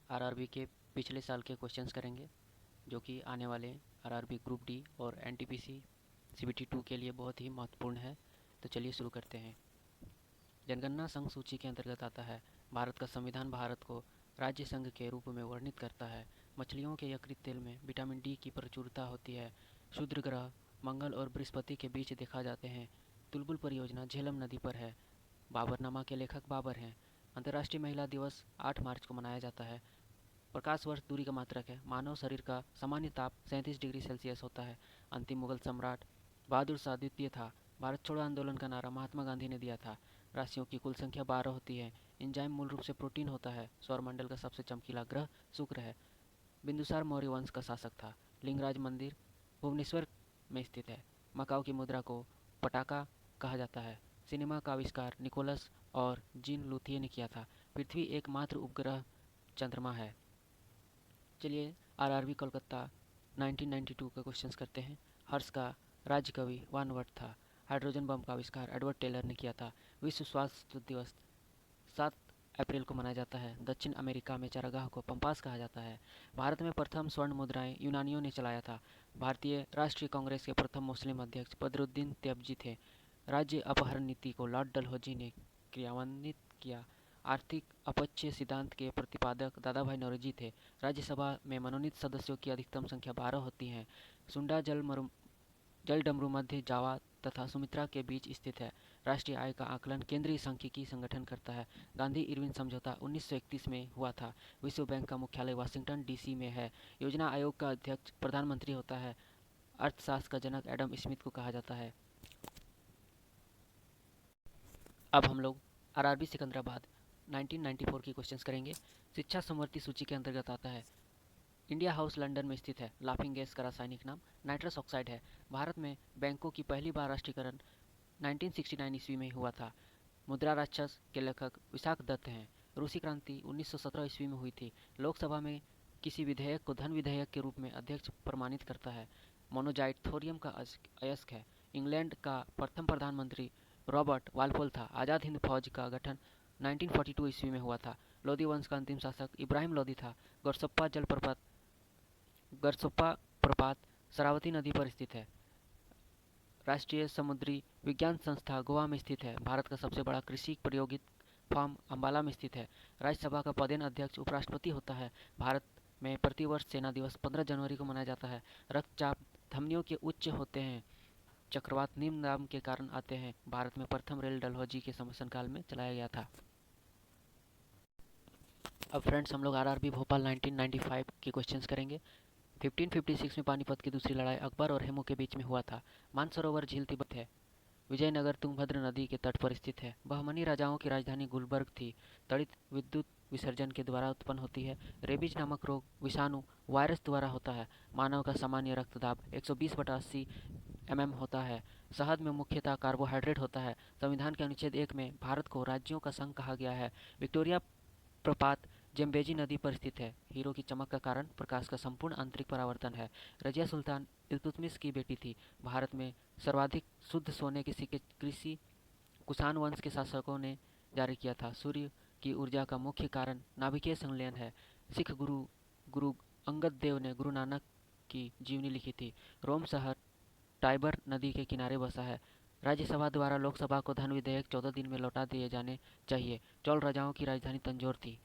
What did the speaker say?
RRB के पिछले साल के क्वेश्चंस करेंगे जो कि आने वाले आरआरबी ग्रुप डी और एनटीपीसी सीबीटी 2 के लिए बहुत ही महत्वपूर्ण है। तो चलिए शुरू करते हैं। जनगणना संघ सूची के अंतर्गत आता है। भारत का संविधान भारत को राज्य संघ के रूप में वर्णित करता है। मछलियों के यकृत तेल में विटामिन डी की प्रचुरता होती है। क्षुद्र ग्रह मंगल और बृहस्पति के बीच देखा जाते हैं। तुलबुल परियोजना झेलम नदी पर है। बाबरनामा के लेखक बाबर हैं। अंतर्राष्ट्रीय महिला दिवस 8 मार्च को मनाया जाता है। प्रकाश वर्ष दूरी का मात्रक है। मानव शरीर का सामान्य ताप 37 डिग्री सेल्सियस होता है। अंतिम मुगल सम्राट बहादुर शाह द्वितीय था। भारत छोड़ो आंदोलन का नारा महात्मा गांधी ने दिया था। राशियों की कुल संख्या 12 होती है। एंजाइम मूल रूप से प्रोटीन होता है। सौरमंडल का सबसे चमकीला ग्रह शुक्र है। बिंदुसार मौर्य वंश का शासक था। लिंगराज मंदिर भुवनेश्वर में स्थित है। मकाऊ की मुद्रा को पटाका कहा जाता है। सिनेमा का आविष्कार निकोलस और जीन लूथिए ने किया था। पृथ्वी एकमात्र उपग्रह चंद्रमा है। चलिए आरआरबी कोलकाता 1992 का क्वेश्चंस करते हैं। हर्ष का राज्य कवि वानवर्थ था। हाइड्रोजन बम का आविष्कार एडवर्ड टेलर ने किया था। विश्व स्वास्थ्य दिवस 7 अप्रैल को मनाया जाता है। दक्षिण अमेरिका में चारागाह को पंपास कहा जाता है। भारत में प्रथम स्वर्ण मुद्राएं यूनानियों ने चलाया था। भारतीय राष्ट्रीय कांग्रेस के प्रथम मुस्लिम अध्यक्ष बदरुद्दीन तयबजी थे। राज्य अपहरण नीति को लॉर्ड डलहौजी ने क्रियान्वित किया। आर्थिक अपक्षय सिद्धांत के प्रतिपादक दादाभाई नौरोजी थे। राज्यसभा में मनोनीत सदस्यों की अधिकतम संख्या 12 होती है। सुंडा जलडमरू मध्य जावा तथा सुमित्रा के बीच स्थित है। राष्ट्रीय आय का आकलन केंद्रीय सांख्यिकी संगठन करता है। गांधी इरविन समझौता 1931 में हुआ था। विश्व बैंक का मुख्यालय वाशिंगटन डीसी में है। योजना आयोग का अध्यक्ष प्रधानमंत्री होता है। अर्थशास्त्र का जनक एडम स्मिथ को कहा जाता है। अब हम लोग आरआरबी सिकंदराबाद 1994 की क्वेश्चंस करेंगे। शिक्षा समवर्ती सूची के अंतर्गत आता है। इंडिया हाउस लंदन में स्थित है। लाफिंग गैस का रासायनिक नाम नाइट्रस ऑक्साइड है। भारत में बैंकों की पहली बार राष्ट्रीयकरण 1969 ईस्वी में हुआ था। मुद्रा राक्षस के लेखक विशाख दत्त हैं। रूसी क्रांति 1917 ईस्वी में हुई थी। लोकसभा में किसी विधेयक को धन विधेयक के रूप में अध्यक्ष प्रमाणित करता है। मोनोजाइट थोरियम का अयस्क है। इंग्लैंड का प्रथम प्रधानमंत्री रॉबर्ट वालपोल था। आज़ाद हिंद फौज का गठन 1942 ईस्वी में हुआ था। लोधी वंश का अंतिम शासक इब्राहिम लोधी था। गरसोप्पा प्रपात शरावती नदी पर स्थित है। राष्ट्रीय समुद्री विज्ञान संस्था गोवा में स्थित है। भारत का सबसे बड़ा कृषि प्रायोगिक फार्म अम्बाला में स्थित है। राज्यसभा का पदेन अध्यक्ष उपराष्ट्रपति होता है। भारत में प्रतिवर्ष सेना दिवस 15 जनवरी को मनाया जाता है। रक्तचाप धमनियों के उच्च होते हैं। चक्रवात निम्न दाब के कारण आते हैं। भारत में प्रथम रेल डलहौजी के शासनकाल में चलाया गया था। अब फ्रेंड्स हम लोग आरआरबी भोपाल 1995 के क्वेश्चंस करेंगे। 1556 में पानीपत की दूसरी लड़ाई अकबर और हेमू के बीच में हुआ था। मानसरोवर झील तिब्बत है। विजयनगर तुंगभद्र नदी के तट पर स्थित है। बहमनी राजाओं की राजधानी गुलबर्ग थी। तड़ित विद्युत विसर्जन के द्वारा उत्पन्न होती है। रेबीज नामक रोग विषाणु वायरस द्वारा होता है। मानव का सामान्य रक्तदाब 120/80 mm होता है। शहद में मुख्यतः कार्बोहाइड्रेट होता है। संविधान के अनुच्छेद 1 में भारत को राज्यों का संघ कहा गया है। विक्टोरिया प्रपात जम्बेजी नदी पर स्थित है। हीरो की चमक का कारण प्रकाश का संपूर्ण आंतरिक परावर्तन है। रजिया सुल्तान इल्तुतमिश की बेटी थी। भारत में सर्वाधिक शुद्ध सोने के सिक्के कृषि कुषाण वंश के शासकों ने जारी किया था। सूर्य की ऊर्जा का मुख्य कारण नाभिकीय संलयन है। सिख गुरु गुरु अंगद देव ने गुरु नानक की जीवनी लिखी थी। रोम शहर टाइबर नदी के किनारे बसा है। राज्यसभा द्वारा लोकसभा को धन विधेयक 14 दिन में लौटा दिए जाने चाहिए। चोल राजाओं की राजधानी तंजौर थी।